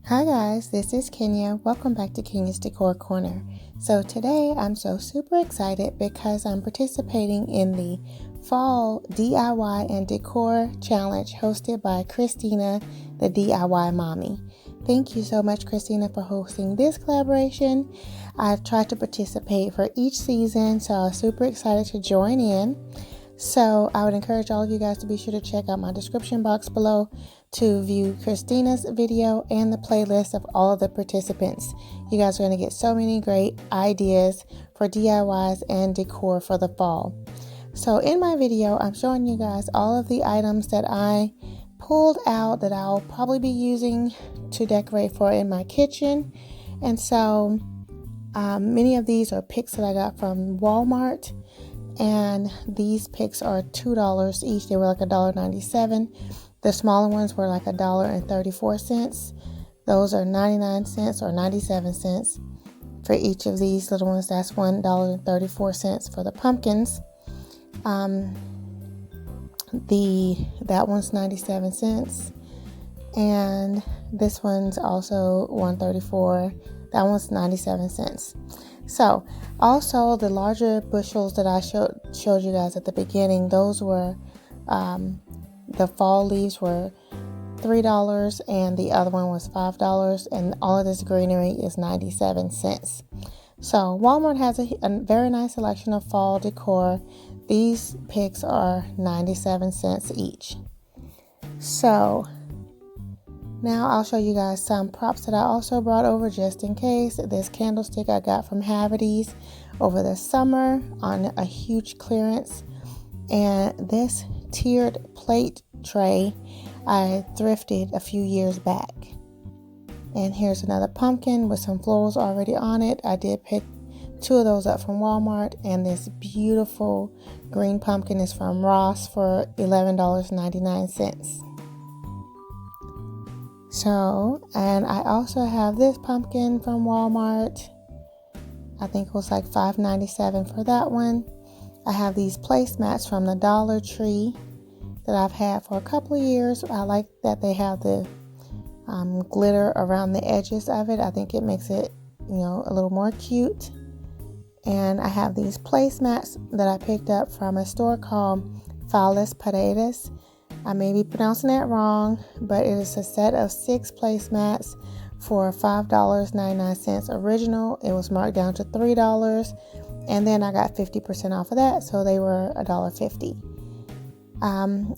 Hi guys, this is Kenya. Welcome back to Kenya's Decor Corner. So today I'm so super excited because I'm participating in the Fall DIY and Decor Challenge hosted by Christina, the DIY Mommy. Thank you so much, Christina, for hosting this collaboration. I've tried to participate for each season, so I'm super excited to join in. So I would encourage all of you guys to be sure to check out my description box below to view Christina's video and the playlist of all of the participants. You guys are going to get so many great ideas for DIYs and decor for the fall. So in my video, I'm showing you guys all of the items that I pulled out that I'll probably be using to decorate for in my kitchen. And so many of these are picks that I got from Walmart. And these picks are $2 each. They were like $1.97. The smaller ones were like $1.34. Those are 99 cents or 97 cents for each of these little ones. That's $1.34 for the pumpkins. That one's 97 cents, and this one's also $1.34. That one's 97 cents. So also the larger bushels that I showed you guys at the beginning, those were the fall leaves were $3 and the other one was $5, and all of this greenery is 97 cents. So Walmart has a very nice selection of fall decor. These picks are 97 cents each. So now I'll show you guys some props that I also brought over just in case. This candlestick I got from Haverty's over the summer on a huge clearance. And this tiered plate tray I thrifted a few years back. And here's another pumpkin with some florals already on it. I did pick two of those up from Walmart. And this beautiful green pumpkin is from Ross for $11.99. So, and I also have this pumpkin from Walmart. I think it was like $5.97 for that one. I have these placemats from the Dollar Tree that I've had for a couple of years. I like that they have the glitter around the edges of it. I think it makes it, a little more cute. And I have these placemats that I picked up from a store called Fales Paredes. I may be pronouncing that wrong, but it is a set of 6 placemats for $5.99 original. It was marked down to $3, and then I got 50% off of that, so they were $1.50.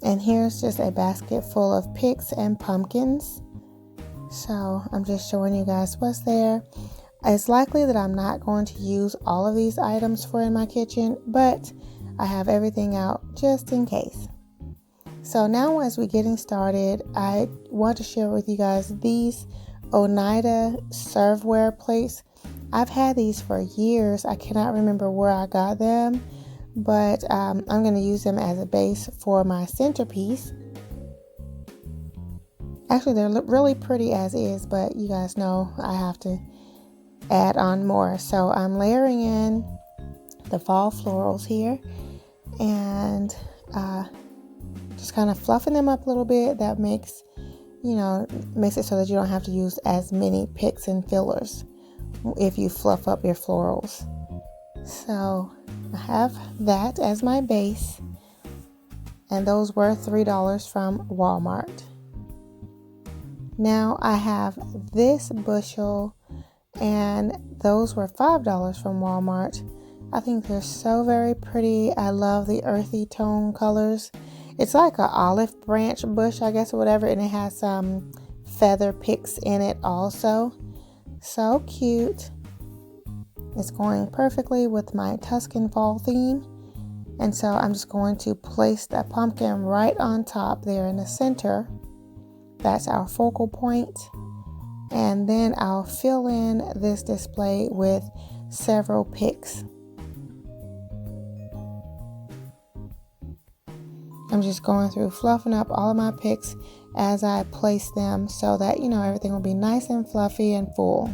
And here's just a basket full of picks and pumpkins. So I'm just showing you guys what's there. It's likely that I'm not going to use all of these items for in my kitchen, but I have everything out just in case. So now as we're getting started, I want to share with you guys these Oneida serveware plates. I've had these for years. I cannot remember where I got them, but I'm going to use them as a base for my centerpiece. Actually, they're really pretty as is, but you guys know I have to add on more. So I'm layering in the fall florals here and just kind of fluffing them up a little bit. That makes it so that you don't have to use as many picks and fillers if you fluff up your florals. So I have that as my base, and those were $3 from Walmart. Now I have this bushel, and those were $5 from Walmart. I think they're so very pretty. I love the earthy tone colors. It's like an olive branch bush, I guess, or whatever, and it has some feather picks in it also. So cute. It's going perfectly with my Tuscan fall theme. And so I'm just going to place that pumpkin right on top there in the center. That's our focal point. And then I'll fill in this display with several picks. I'm just going through fluffing up all of my picks as I place them so that, everything will be nice and fluffy and full.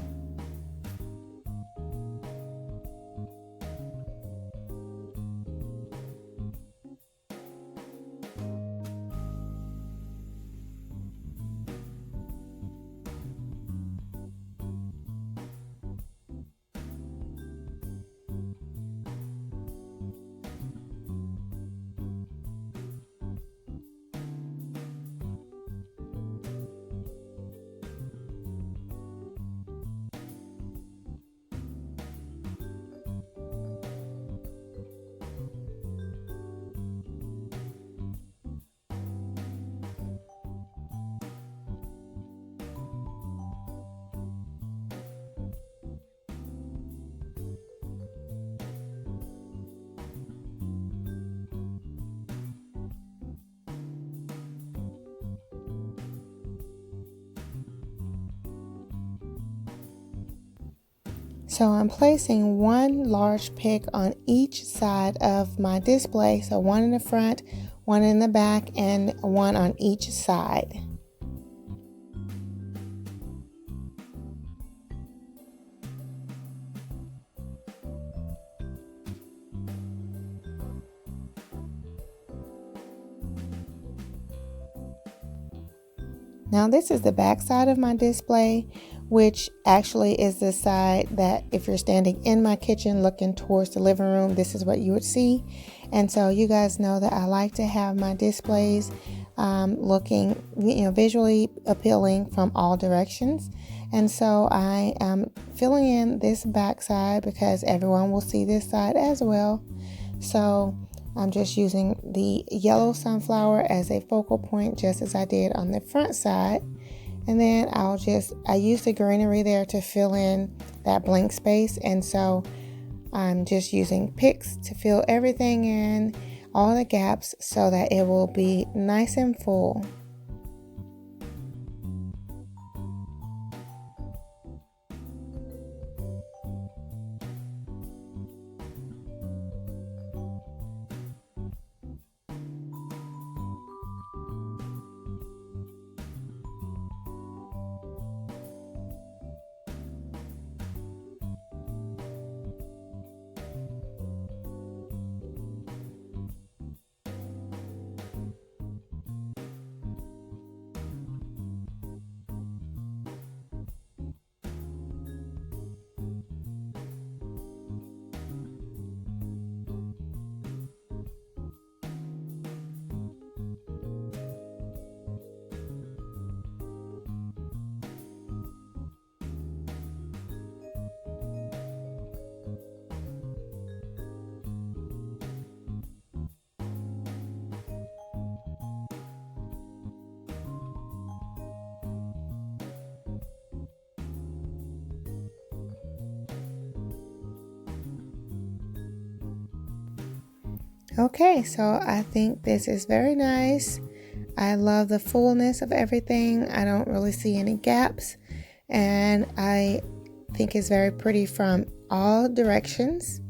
So I'm placing one large pick on each side of my display. So one in the front, one in the back, and one on each side. Now this is the back side of my display, which actually is the side that if you're standing in my kitchen looking towards the living room, this is what you would see. And so you guys know that I like to have my displays looking, visually appealing from all directions. And so I am filling in this back side because everyone will see this side as well. So I'm just using the yellow sunflower as a focal point, just as I did on the front side. And then I use the greenery there to fill in that blank space. And so I'm just using picks to fill everything in, all the gaps, so that it will be nice and full. Okay, so I think this is very nice. I love the fullness of everything. I don't really see any gaps, and I think it's very pretty from all directions.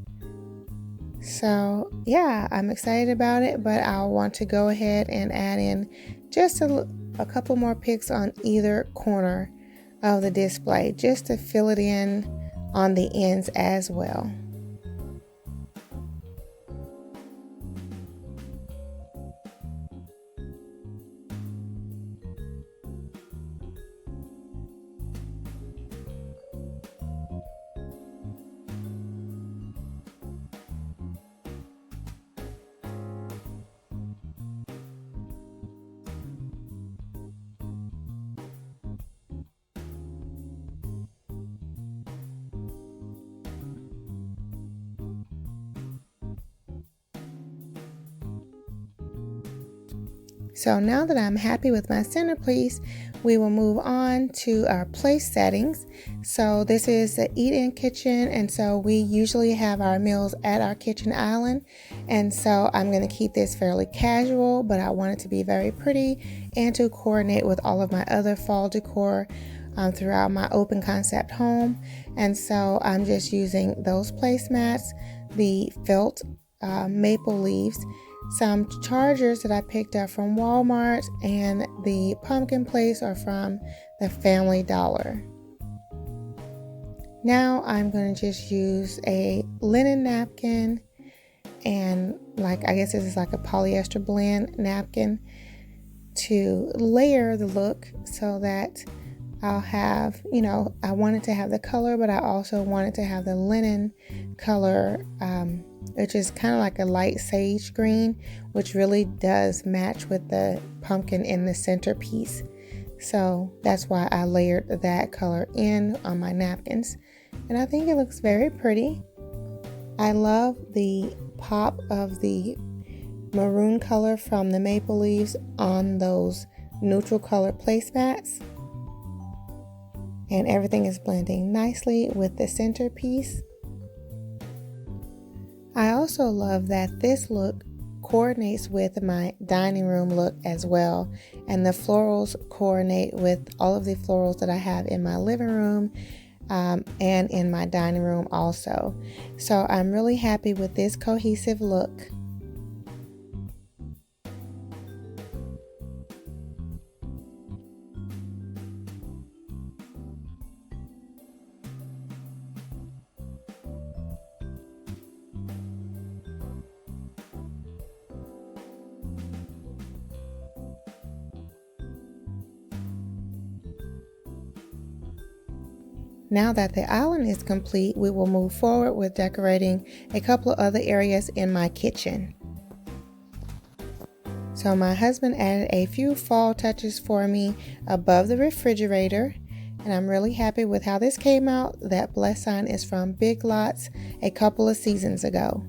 So yeah, I'm excited about it, but I'll want to go ahead and add in just a couple more picks on either corner of the display, just to fill it in on the ends as well. So now that I'm happy with my centerpiece, we will move on to our place settings. So this is the eat-in kitchen, and so we usually have our meals at our kitchen island. And so I'm going to keep this fairly casual, but I want it to be very pretty and to coordinate with all of my other fall decor throughout my open concept home. And so I'm just using those placemats, the felt maple leaves, some chargers that I picked up from Walmart, and the pumpkin place are from the Family Dollar. Now I'm going to just use a linen napkin, and I guess this is like a polyester blend napkin, to layer the look so that I'll have, I wanted to have the color, but I also wanted to have the linen color, which is kind of like a light sage green, which really does match with the pumpkin in the centerpiece. So that's why I layered that color in on my napkins, and I think it looks very pretty. I love the pop of the maroon color from the maple leaves on those neutral color placemats. And everything is blending nicely with the centerpiece. I also love that this look coordinates with my dining room look as well, and the florals coordinate with all of the florals that I have in my living room, and in my dining room also. So I'm really happy with this cohesive look. Now that the island is complete, we will move forward with decorating a couple of other areas in my kitchen. So my husband added a few fall touches for me above the refrigerator, and I'm really happy with how this came out. That bless sign is from Big Lots a couple of seasons ago.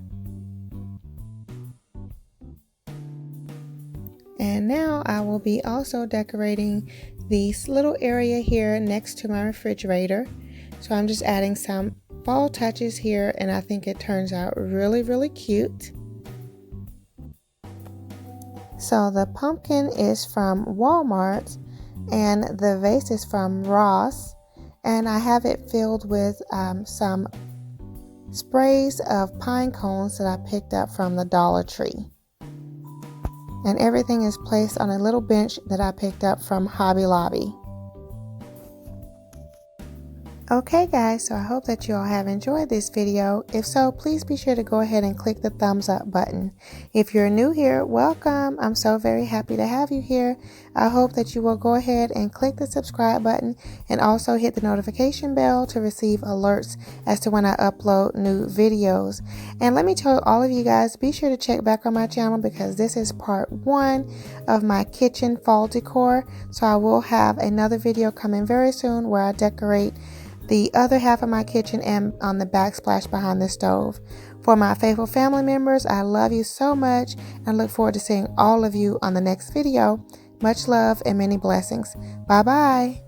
And now I will be also decorating this little area here next to my refrigerator. So I'm just adding some fall touches here, and I think it turns out really, really cute. So the pumpkin is from Walmart and the vase is from Ross, and I have it filled with some sprays of pine cones that I picked up from the Dollar Tree. And everything is placed on a little bench that I picked up from Hobby Lobby. Okay guys, so I hope that you all have enjoyed this video. If so, please be sure to go ahead and click the thumbs up button. If you're new here, welcome. I'm so very happy to have you here. I hope that you will go ahead and click the subscribe button and also hit the notification bell to receive alerts as to when I upload new videos. And let me tell all of you guys, be sure to check back on my channel because this is part 1 of my kitchen fall decor. So I will have another video coming very soon where I decorate the other half of my kitchen and on the backsplash behind the stove. For my faithful family members, I love you so much and look forward to seeing all of you on the next video. Much love and many blessings. Bye bye.